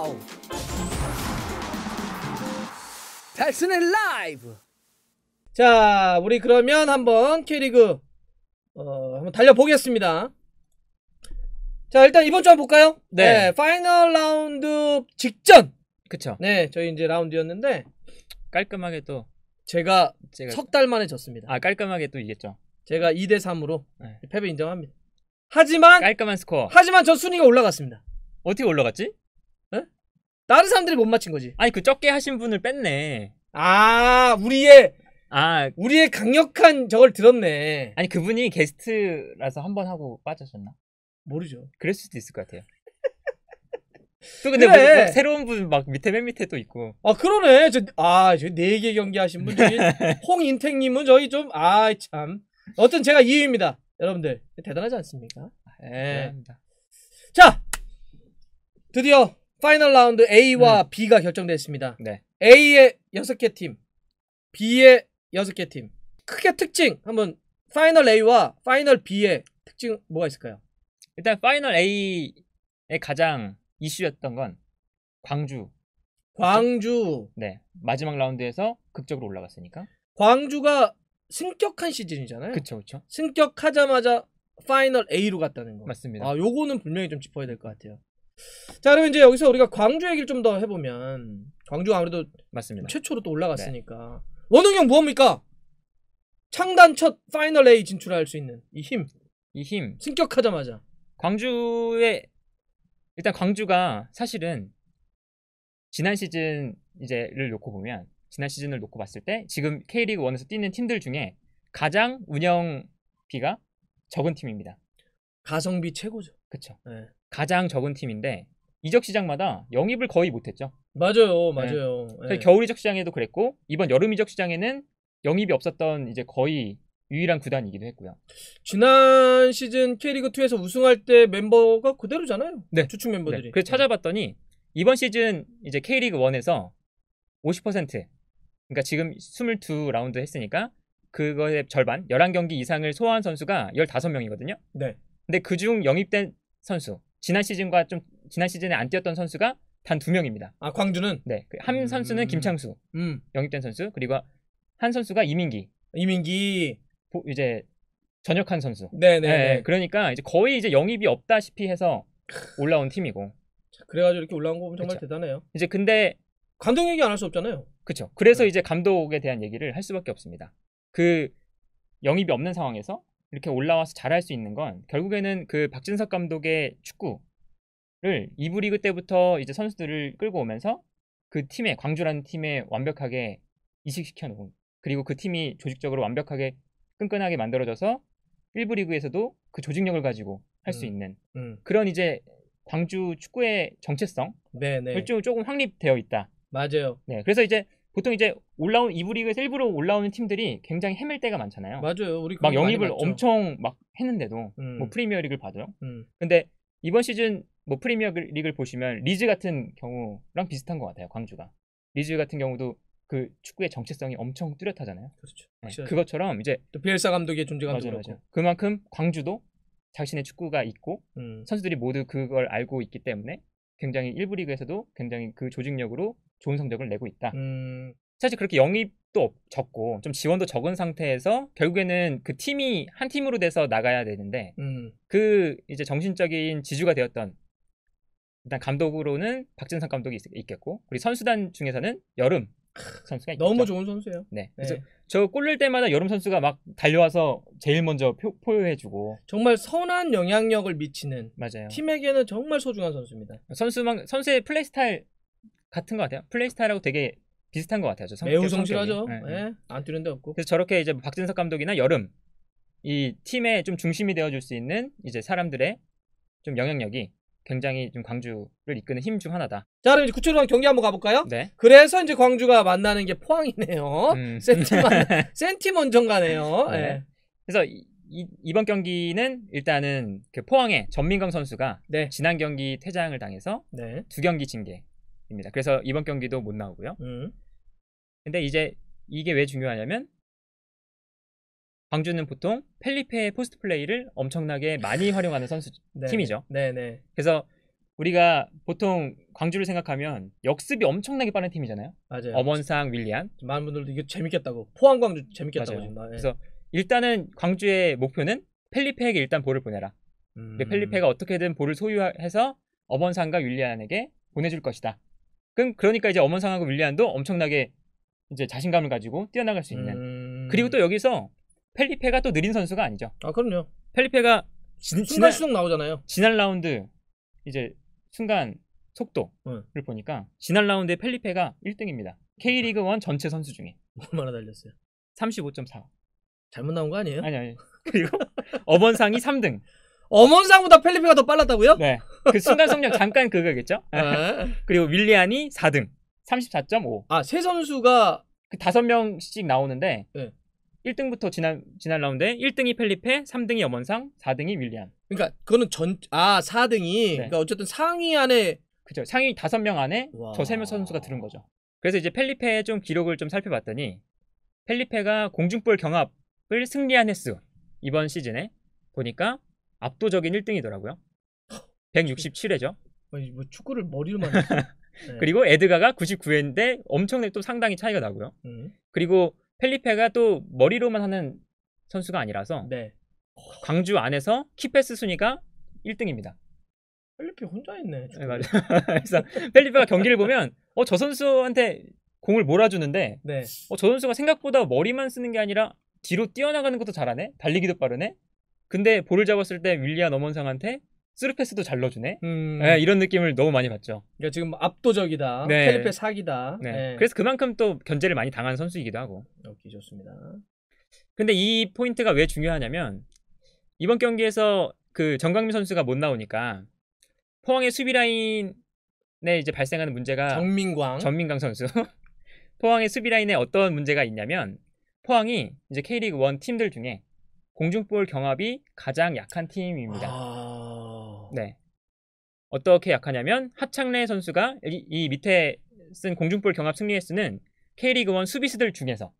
와우. 달순의 라이브. 자, 우리 그러면 한번 K리그 한번 달려보겠습니다. 자, 일단 이번 주 한번 볼까요? 네. 파이널 라운드 직전. 그쵸. 네, 저희 이제 라운드였는데 깔끔하게 또 제가 석 달 만에 졌습니다. 깔끔하게 또 이겼죠. 제가 2대 3으로 네. 패배 인정합니다. 하지만 깔끔한 스코어. 하지만 저 순위가 올라갔습니다. 어떻게 올라갔지? 네? 다른 사람들이 못 맞힌 거지. 아니 그 적게 하신 분을 뺐네. 아, 우리의 강력한 저걸 들었네. 아니 그분이 게스트라서 한 번 하고 빠졌었나? 모르죠. 그랬을 수도 있을 것 같아요. 또 근데 그래. 뭐 새로운 분 막 맨 밑에 또 있고. 아, 그러네. 저 4개 경기 하신 분 저기 홍인택님은 저기 좀 참. 어떤 제가 2위입니다. 여러분들 대단하지 않습니까? 대단합니다. 자, 드디어 파이널 라운드 A와 B가 결정됐습니다. 네. A의 6개 팀, B의 6개 팀. 크게 특징 한번 파이널 A와 파이널 B의 특징 뭐가 있을까요? 일단 파이널 A의 가장 이슈였던 건 광주. 네. 마지막 라운드에서 극적으로 올라갔으니까. 광주가 승격한 시즌이잖아요. 그쵸. 승격하자마자 파이널 A로 갔다는 거. 맞습니다. 아, 요거는 분명히 좀 짚어야 될 것 같아요. 자, 그러면 이제 여기서 우리가 광주 얘기를 좀 더 해보면, 광주가 아무래도 맞습니다. 최초로 또 올라갔으니까. 네. 원웅이 형 뭐합니까? 창단 첫 파이널 A 진출할 수 있는 이 힘. 승격하자마자. 일단 광주가 사실은 지난 시즌 를 놓고 보면, 지난 시즌을 놓고 봤을 때 지금 K리그 1에서 뛰는 팀들 중에 가장 운영비가 적은 팀입니다. 가성비 최고죠. 그쵸. 네. 가장 적은 팀인데 이적 시장마다 영입을 거의 못했죠. 맞아요. 네. 겨울 이적 시장에도 그랬고 이번 여름 이적 시장에는 영입이 없었던 이제 거의 유일한 구단이기도 했고요. 지난 시즌 K리그 2에서 우승할 때 멤버가 그대로잖아요. 네. 주축 멤버들이. 네. 그래서 찾아봤더니 이번 시즌 이제 K리그 1에서 50%, 그러니까 지금 22라운드 했으니까 그거의 절반, 11경기 이상을 소화한 선수가 15명이거든요. 네. 근데 그중 영입된 선수, 지난 시즌에 안 뛰었던 선수가 단 2명입니다. 아, 광주는? 네. 한 선수는 김창수, 영입된 선수, 그리고 한 선수가 이민기. 이제 전역한 선수. 네네. 그러니까 이제 거의 이제 영입이 없다시피 해서 올라온 팀이고. 그래가지고 이렇게 올라온 거 보면 정말 대단해요. 이제 근데 감독 얘기 안 할 수 없잖아요. 그렇죠. 그래서 이제 감독에 대한 얘기를 할 수밖에 없습니다. 그 영입이 없는 상황에서 이렇게 올라와서 잘할 수 있는 건 결국에는 그 박진석 감독의 축구를 2부 리그 때부터 이제 선수들을 끌고 오면서 그 팀에, 광주라는 팀에 완벽하게 이식시켜 놓은, 그리고 그 팀이 조직적으로 완벽하게 끈끈하게 만들어져서 1부 리그에서도 그 조직력을 가지고 할 수 있는 그런 이제 광주 축구의 정체성을 조금 확립되어 있다. 맞아요. 네, 그래서 이제 보통 이제 올라온 2부 리그에서 일부러 올라오는 팀들이 굉장히 헤맬 때가 많잖아요. 맞아요. 우리 막 영입을 엄청 막 했는데도 뭐 프리미어 리그를 봐도요. 근데 이번 시즌 뭐 프리미어 리그를 보시면 리즈 같은 경우랑 비슷한 것 같아요. 광주가. 리즈 같은 경우도 그 축구의 정체성이 엄청 뚜렷하잖아요. 그렇죠. 네, 그것처럼 이제 또 비엘사 감독의 존재감도 그렇고. 그만큼 광주도 자신의 축구가 있고 선수들이 모두 그걸 알고 있기 때문에 굉장히 1부 리그에서도 굉장히 그 조직력으로 좋은 성적을 내고 있다. 사실 그렇게 영입도 적고 좀 지원도 적은 상태에서 결국에는 그 팀이 한 팀으로 돼서 나가야 되는데 그 이제 정신적인 지주가 되었던 일단 감독으로는 박진상 감독이 있겠고, 그리고 선수단 중에서는 여름 선수가 있겠죠. 너무 좋은 선수예요. 네. 그래서 저 골 넣을 때마다 여름 선수가 막 달려와서 제일 먼저 포효해주고 정말 선한 영향력을 미치는, 맞아요. 팀에게는 정말 소중한 선수입니다. 선수의 플레이 스타일 같은 것 같아요. 플레이 스타일하고 되게 비슷한 것 같아요. 매우 성실하죠. 안 뛰는 데 없고. 그래서 저렇게 이제 박진석 감독이나 여름 이 팀의 좀 중심이 되어줄 수 있는 이제 사람들의 좀 영향력이 굉장히 좀 광주를 이끄는 힘 중 하나다. 자, 그럼 이제 구체적으로 경기 한번 가볼까요? 네. 그래서 이제 광주가 만나는 게 포항이네요. 센티먼전 가네요. 네. 그래서 이번 경기는 일단은 그 포항의 전민강 선수가 지난 경기 퇴장을 당해서 2경기 징계입니다. 그래서 이번 경기도 못 나오고요. 근데 이제 이게 왜 중요하냐면 광주는 보통 펠리페의 포스트 플레이를 엄청나게 많이 활용하는 팀이죠. 네네. 그래서 우리가 보통 광주를 생각하면 역습이 엄청나게 빠른 팀이잖아요. 맞아요. 엄원상, 윌리안. 많은 분들도 이게 재밌겠다고. 포항 광주 재밌겠다고 맞아요. 지금. 예. 그래서 일단은 광주의 목표는 펠리페에게 일단 볼을 보내라. 근데 펠리페가 어떻게든 볼을 소유해서 엄원상과 윌리안에게 보내줄 것이다. 그러니까 이제 엄원상하고 윌리안도 엄청나게 이제 자신감을 가지고 뛰어나갈 수 있는. 그리고 또 여기서 펠리페가 또 느린 선수가 아니죠. 아 그럼요. 펠리페가 순간수동 나오잖아요. 지난 라운드 이제 순간 속도를 보니까 지난 라운드에 펠리페가 1등입니다. K리그 1 전체 선수 중에. 얼마나 달렸어요? 35.4. 잘못 나온 거 아니에요? 아니. 그리고 엄원상이 3등. 엄원상보다 펠리페가 더 빨랐다고요? 네. 그 순간 속력 잠깐 그거겠죠? 그리고 윌리안이 4등. 34.5. 아, 세 선수가 그 5명씩 나오는데 네. 1등부터 지난 라운드에 1등이 펠리페, 3등이 엄원상, 4등이 윌리안. 그러니까 그거는 4등이 네. 그러니까 어쨌든 상위 안에 그죠. 상위 5명 안에 와. 저 3명 선수가 들은 거죠. 그래서 이제 펠리페의 좀 기록을 좀 살펴봤더니 펠리페가 공중볼 경합을 승리한 횟수 이번 시즌에 보니까 압도적인 1등이더라고요. 167회죠. 아니, 뭐 축구를 머리로만 했어. 네. 그리고 에드가가 99회인데 엄청나게 또 상당히 차이가 나고요. 그리고 펠리페가 또 머리로만 하는 선수가 아니라서 네. 광주 안에서 키패스 순위가 1등입니다. 펠리페 혼자 있네. 네, 맞아요. 그래서 펠리페가 경기를 보면 저 선수한테 공을 몰아주는데 네. 저 선수가 생각보다 머리만 쓰는 게 아니라 뒤로 뛰어나가는 것도 잘하네. 달리기도 빠르네. 근데 볼을 잡았을 때 윌리안 엄원상한테 스루패스도 잘 넣어주네. 네, 이런 느낌을 너무 많이 받죠. 그러니까 지금 압도적이다. 네. 펠리페 사기다. 네. 네. 그래서 그만큼 또 견제를 많이 당한 선수이기도 하고. 오케이, 좋습니다. 근데 이 포인트가 왜 중요하냐면 이번 경기에서 그 정강민 선수가 못 나오니까 포항의 수비 라인에 이제 발생하는 문제가 전민강 선수. 포항의 수비 라인에 어떤 문제가 있냐면 포항이 이제 K리그 1 팀들 중에 공중볼 경합이 가장 약한 팀입니다. 네. 어떻게 약하냐면 하창래 선수가 이 밑에 쓴 공중볼 경합 승리 횟수는 K리그 1 수비수들 중에서의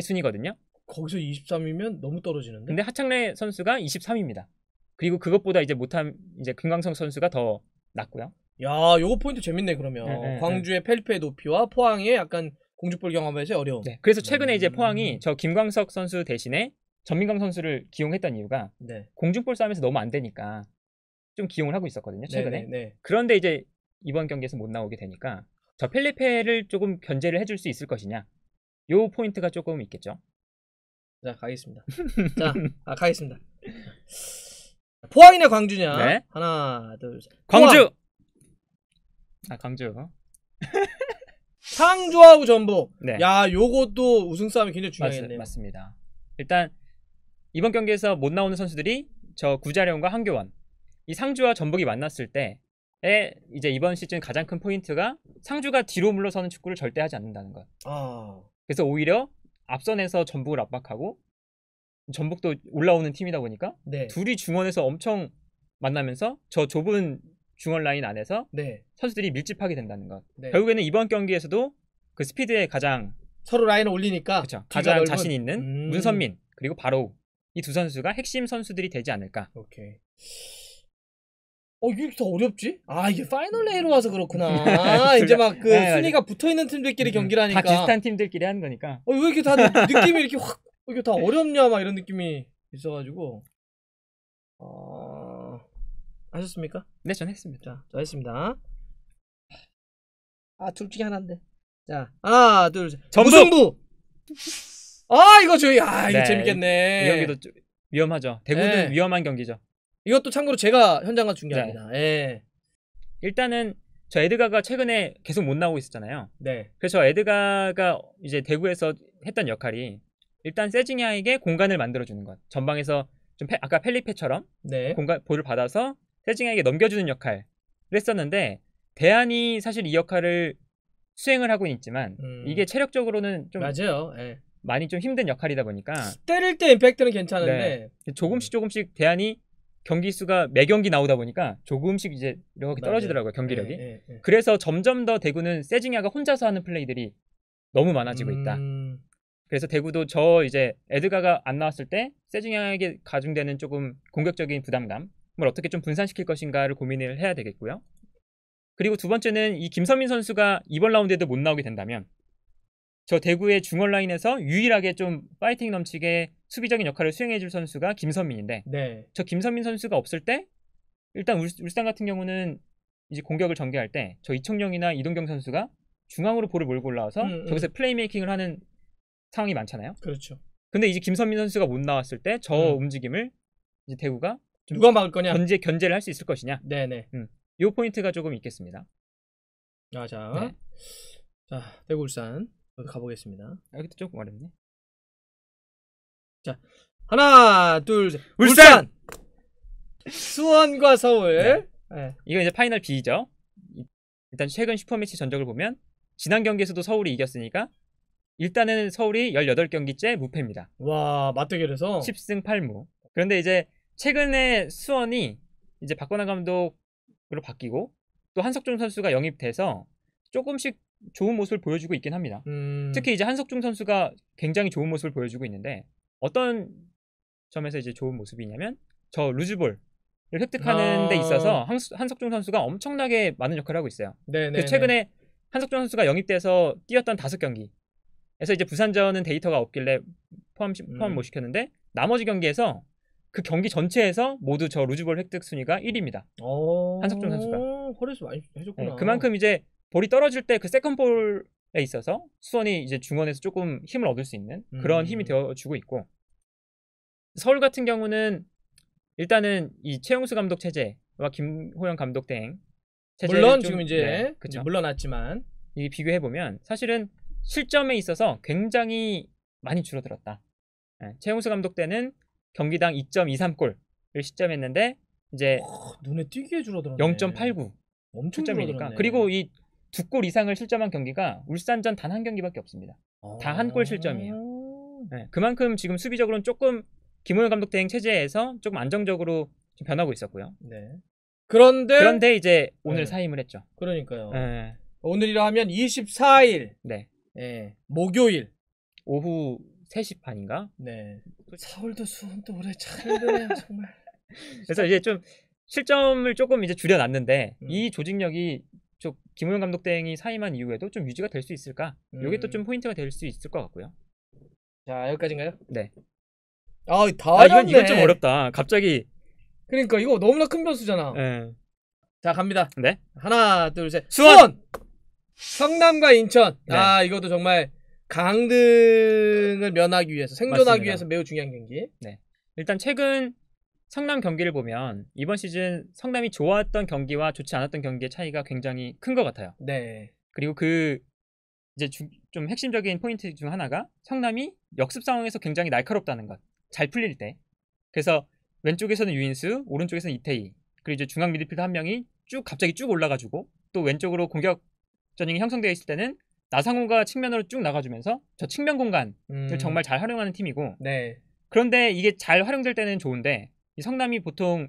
순위거든요. 거기서 23이면 너무 떨어지는데. 근데 하창래 선수가 23입니다. 그리고 그것보다 이제 못한 이제 김광석 선수가 더 낮고요. 야, 요거 포인트 재밌네 그러면. 네, 광주의 펠리페의 높이와 포항의 약간 공중볼 경험에서 어려움. 네. 그래서 최근에 이제 포항이 저 김광석 선수 대신에 전민강 선수를 기용했던 이유가 네. 공중볼 싸움에서 너무 안 되니까 좀 기용을 하고 있었거든요. 최근에. 네. 그런데 이제 이번 경기에서 못 나오게 되니까 저 펠리페를 조금 견제를 해줄 수 있을 것이냐. 요 포인트가 조금 있겠죠. 자, 가겠습니다. 가겠습니다. 포항이냐 광주냐? 네. 하나, 둘, 셋. 광주. 광주. 상주하고 전북. 네. 야, 요것도 우승 싸움이 굉장히 중요하겠네요. 맞습니다. 일단 이번 경기에서 못 나오는 선수들이 저 구자룡과 한교원. 이 상주와 전북이 만났을 때에 이제 이번 시즌 가장 큰 포인트가 상주가 뒤로 물러서는 축구를 절대 하지 않는다는 것. 그래서 오히려 앞선에서 전북을 압박하고 전북도 올라오는 팀이다 보니까 네. 둘이 중원에서 엄청 만나면서 저 좁은 중원 라인 안에서 네. 선수들이 밀집하게 된다는 것. 네. 결국에는 이번 경기에서도 그 스피드에 가장 서로 라인을 올리니까 그쵸, 가장 자신 있는 문선민 그리고 바로 이 두 선수가 핵심 선수들이 되지 않을까. 오케이. 이게 더 어렵지? 이게 파이널 A로 와서 그렇구나. 이제 막 그 순위가 붙어있는 팀들끼리 경기를 하니까. 다 비슷한 팀들끼리 하는 거니까. 왜 이렇게 다들 느낌이 이렇게 확, 이게 다 어렵냐, 막 이런 느낌이 있어가지고. 하셨습니까? 네, 전 했습니다. 자, 저 했습니다. 둘 중에 하나인데. 자, 하나, 둘, 셋. 무승부! 이거 이거 네, 재밌겠네. 이 경기도 좀 위험하죠. 대구는 위험한 경기죠. 이것도 참고로 제가 현장 가서 중계합니다. 예. 일단은 저 에드가가 최근에 계속 못 나오고 있었잖아요. 네. 그래서 에드가가 이제 대구에서 했던 역할이 일단 세징야에게 공간을 만들어주는 것. 전방에서 좀 아까 펠리페처럼 네. 볼을 받아서 세징야에게 넘겨주는 역할을 했었는데 대안이 사실 이 역할을 수행을 하고 있지만 이게 체력적으로는 좀 맞아요. 예. 많이 좀 힘든 역할이다 보니까 때릴 때 임팩트는 괜찮은데 조금씩 대안이 경기 수가 매 경기 나오다 보니까 조금씩 이제 이렇게 떨어지더라고요. 경기력이. 그래서 점점 더 대구는 세징야가 혼자서 하는 플레이들이 너무 많아지고 있다. 그래서 대구도 저 이제 에드가가 안 나왔을 때 세징야에게 가중되는 조금 공격적인 부담감 어떻게 좀 분산시킬 것인가를 고민을 해야 되겠고요. 그리고 두 번째는 이 김선민 선수가 이번 라운드에도 못 나오게 된다면 저 대구의 중원 라인에서 유일하게 좀 파이팅 넘치게 수비적인 역할을 수행해줄 선수가 김선민인데 네. 저 김선민 선수가 없을 때 일단 울산 같은 경우는 이제 공격을 전개할 때 저 이청용이나 이동경 선수가 중앙으로 볼을 몰고 올라와서 저기서 플레이메이킹을 하는 상황이 많잖아요. 그렇죠. 근데 이제 김선민 선수가 못 나왔을 때 저 움직임을 이제 대구가 누가 막을 거냐? 견제를 할 수 있을 것이냐? 네네. 요 포인트가 조금 있겠습니다. 자, 네. 자 대구 울산 가보겠습니다. 여기도 조금 어렵네. 자, 하나, 둘, 셋. 울산! 수원과 서울. 네. 네. 이거 이제 파이널 B죠. 일단 최근 슈퍼매치 전적을 보면 지난 경기에서도 서울이 이겼으니까 일단은 서울이 18경기째 무패입니다. 와, 맞대결에서 10승 8무. 그런데 이제 최근에 수원이 이제 박건하 감독으로 바뀌고 또 한석준 선수가 영입돼서 조금씩 좋은 모습을 보여주고 있긴 합니다. 특히 이제 한석준 선수가 굉장히 좋은 모습을 보여주고 있는데 어떤 점에서 이제 좋은 모습이냐면 저 루즈볼을 획득하는 데 있어서 한석준 선수가 엄청나게 많은 역할을 하고 있어요. 그래서 최근에 한석준 선수가 영입돼서 뛰었던 5경기에서 이제 부산전은 데이터가 없길래 포함 못 시켰는데 나머지 경기에서 그 경기 전체에서 모두 저 루즈볼 획득 순위가 1위입니다. 한석준 선수가. 허리에서 많이 해줬구나. 네, 그만큼 이제 볼이 떨어질 때 그 세컨볼에 있어서 수원이 이제 중원에서 조금 힘을 얻을 수 있는 그런 힘이 되어주고 있고 서울 같은 경우는 일단은 이 최용수 감독 체제와 김호영 감독 대행 체제 물론 지금 이제 그쵸? 물러났지만 이게 비교해 보면 사실은 실점에 있어서 굉장히 많이 줄어들었다. 네, 최용수 감독 때는 경기당 2.23골을 실점했는데 이제 눈에 띄게 줄어들었네. 0.89 엄청 실점이니까. 줄어들었네. 그리고 이 2골 이상을 실점한 경기가 울산전 단 한 경기밖에 없습니다. 다 한 골 실점이에요. 네, 그만큼 지금 수비적으로는 조금 김호영 감독 대행 체제에서 조금 안정적으로 좀 변하고 있었고요. 네. 그런데 이제 오늘 사임을 했죠. 그러니까요. 네. 오늘이라 하면 24일. 네. 네. 목요일 오후 3시 반인가? 네. 서울도 수원도 올해 참 힘드네요, 정말. 그래서 이제 좀 실점을 조금 이제 줄여놨는데 이 조직력이 좀 김호영 감독 대행이 사임한 이후에도 좀 유지가 될 수 있을까? 이게 또 좀 포인트가 될 수 있을 것 같고요. 자, 여기까지인가요? 네. 이건 좀 어렵다. 갑자기. 그러니까 이거 너무나 큰 변수잖아. 네. 자, 갑니다. 네. 하나, 둘, 셋. 수원! 성남과 인천. 네. 이것도 정말 강등을 면하기 위해서 생존하기 맞습니다. 위해서 매우 중요한 경기. 네. 일단 최근 성남 경기를 보면 이번 시즌 성남이 좋았던 경기와 좋지 않았던 경기의 차이가 굉장히 큰 것 같아요. 네. 그리고 그 이제 좀 핵심적인 포인트 중 하나가 성남이 역습 상황에서 굉장히 날카롭다는 것. 잘 풀릴 때. 그래서 왼쪽에서는 유인수, 오른쪽에서는 이태희, 그리고 이제 중앙 미드필더 한 명이 갑자기 쭉 올라가지고 또 왼쪽으로 공격 전형이 형성되어 있을 때는 나상호가 측면으로 쭉 나가주면서 저 측면 공간을 정말 잘 활용하는 팀이고. 네. 그런데 이게 잘 활용될 때는 좋은데 이 성남이 보통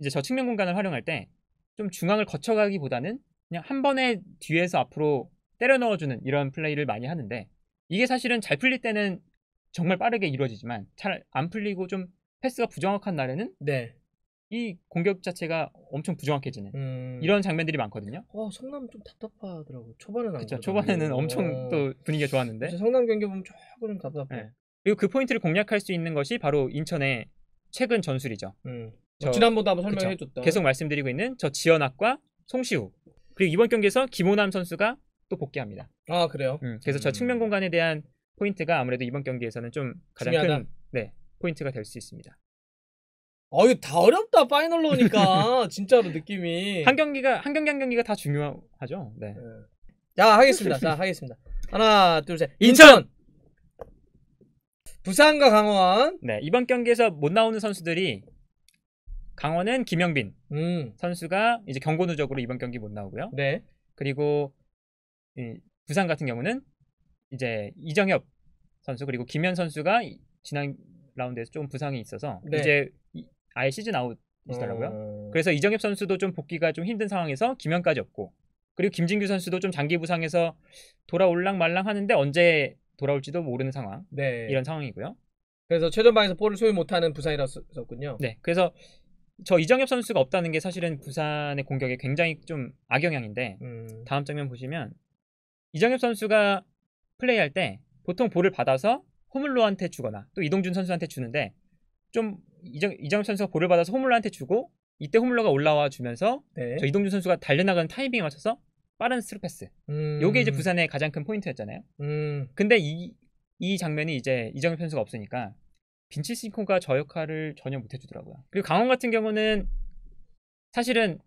이제 저 측면 공간을 활용할 때 좀 중앙을 거쳐가기보다는 그냥 한 번에 뒤에서 앞으로 때려 넣어주는 이런 플레이를 많이 하는데 이게 사실은 잘 풀릴 때는 정말 빠르게 이루어지지만 잘 안 풀리고 좀 패스가 부정확한 날에는 이 공격 자체가 엄청 부정확해지는 이런 장면들이 많거든요. 성남 좀 답답하더라고. 초반에는 그렇죠. 초반에는 엄청 또 분위기가 좋았는데 성남 경기 보면 조금 답답해. 네. 그리고 그 포인트를 공략할 수 있는 것이 바로 인천의 최근 전술이죠. 지난번도 한번 설명해줬다. 계속 말씀드리고 있는 저 지현학과 송시우. 그리고 이번 경기에서 김호남 선수가 또 복귀합니다. 그래요? 그래서 저 측면 공간에 대한 포인트가 아무래도 이번 경기에서는 좀 가장 중요하다. 큰 포인트가 될 수 있습니다. 이거 다 어렵다. 파이널로 오니까 진짜로 느낌이 한 경기가 다 중요하죠. 네. 자, 하겠습니다. 하나, 둘, 셋. 인천! 부산과 강원. 네, 이번 경기에서 못 나오는 선수들이 강원은 김영빈 선수가 이제 경고 누적으로 이번 경기 못 나오고요. 네. 그리고 부산 같은 경우는 이제 이정엽 선수 그리고 김현 선수가 지난 라운드에서 좀 부상이 있어서 이제 아예 시즌 아웃이시더라고요. 그래서 이정엽 선수도 좀 복귀가 좀 힘든 상황에서 김현까지 없고 그리고 김진규 선수도 좀 장기 부상에서 돌아올랑 말랑 하는데 언제 돌아올지도 모르는 상황. 이런 상황이고요. 그래서 최전방에서 볼을 소유 못하는 부상이라서군요. 네, 그래서 저 이정엽 선수가 없다는 게 사실은 부산의 공격에 굉장히 좀 악영향인데 다음 장면 보시면 이정엽 선수가 플레이할 때 보통 볼을 받아서 호물로한테 주거나 또 이동준 선수한테 주는데 좀 이정엽 선수가 볼을 받아서 호물로한테 주고 이때 호물로가 올라와 주면서 네. 저 이동준 선수가 달려나가는 타이밍에 맞춰서 빠른 스루 패스. 요게 이제 부산의 가장 큰 포인트였잖아요. 근데 이 장면이 이제 이정엽 선수가 없으니까 빈치싱코가 저 역할을 전혀 못 해주더라고요. 그리고 강원 같은 경우는 사실은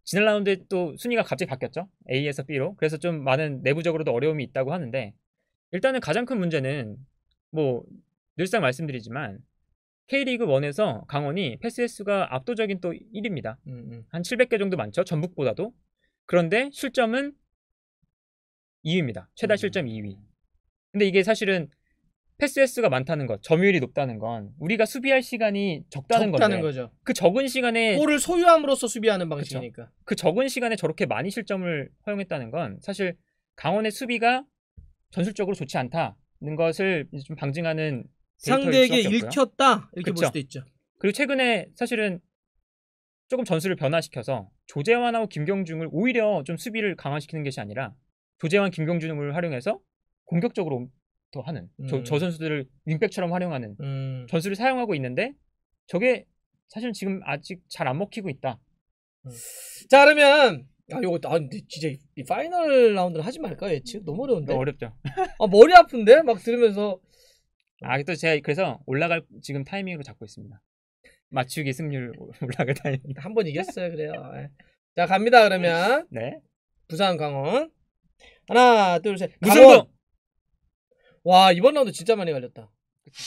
지난 라운드에 또 순위가 갑자기 바뀌었죠. A에서 B로. 그래서 좀 많은 내부적으로도 어려움이 있다고 하는데 일단은 가장 큰 문제는 뭐 늘상 말씀드리지만 K리그 1에서 강원이 패스 횟수가 압도적인 또 1위입니다. 한 700개 정도 많죠. 전북보다도. 그런데 실점은 2위입니다. 최다 실점 2위. 근데 이게 사실은 패스 횟수가 많다는 것, 점유율이 높다는 건 우리가 수비할 시간이 적다는 건데 거죠. 그 적은 시간에 볼을 소유함으로써 수비하는 방식이니까. 그쵸? 그 적은 시간에 저렇게 많이 실점을 허용했다는 건 사실 강원의 수비가 전술적으로 좋지 않다는 것을 좀 방증하는 상대에게 데이터일 수밖에 없고요. 읽혔다 이렇게 볼 그쵸? 수도 있죠. 그리고 최근에 사실은 조금 전술을 변화시켜서 조재환하고 김경중을 오히려 좀 수비를 강화시키는 것이 아니라 조재환, 김경중을 활용해서 공격적으로 더 하는 저 선수들을 윙백처럼 활용하는 전술을 사용하고 있는데 저게 사실 지금 아직 잘 안 먹히고 있다. 자 그러면 요거 근데 진짜 이 파이널 라운드는 하지 말까요? 예측 너무 어려운데. 너무 어렵죠. 머리 아픈데 막 들으면서. 또 제가 그래서 올라갈 지금 타이밍으로 잡고 있습니다. 맞추기 승률 올라갈 타이밍. 한 번 이겼어요. 그래요. 자 갑니다 그러면. 네. 부산 강원. 하나 둘 셋. 무승부. 와 이번 라운드 진짜 많이 갈렸다. 그쵸.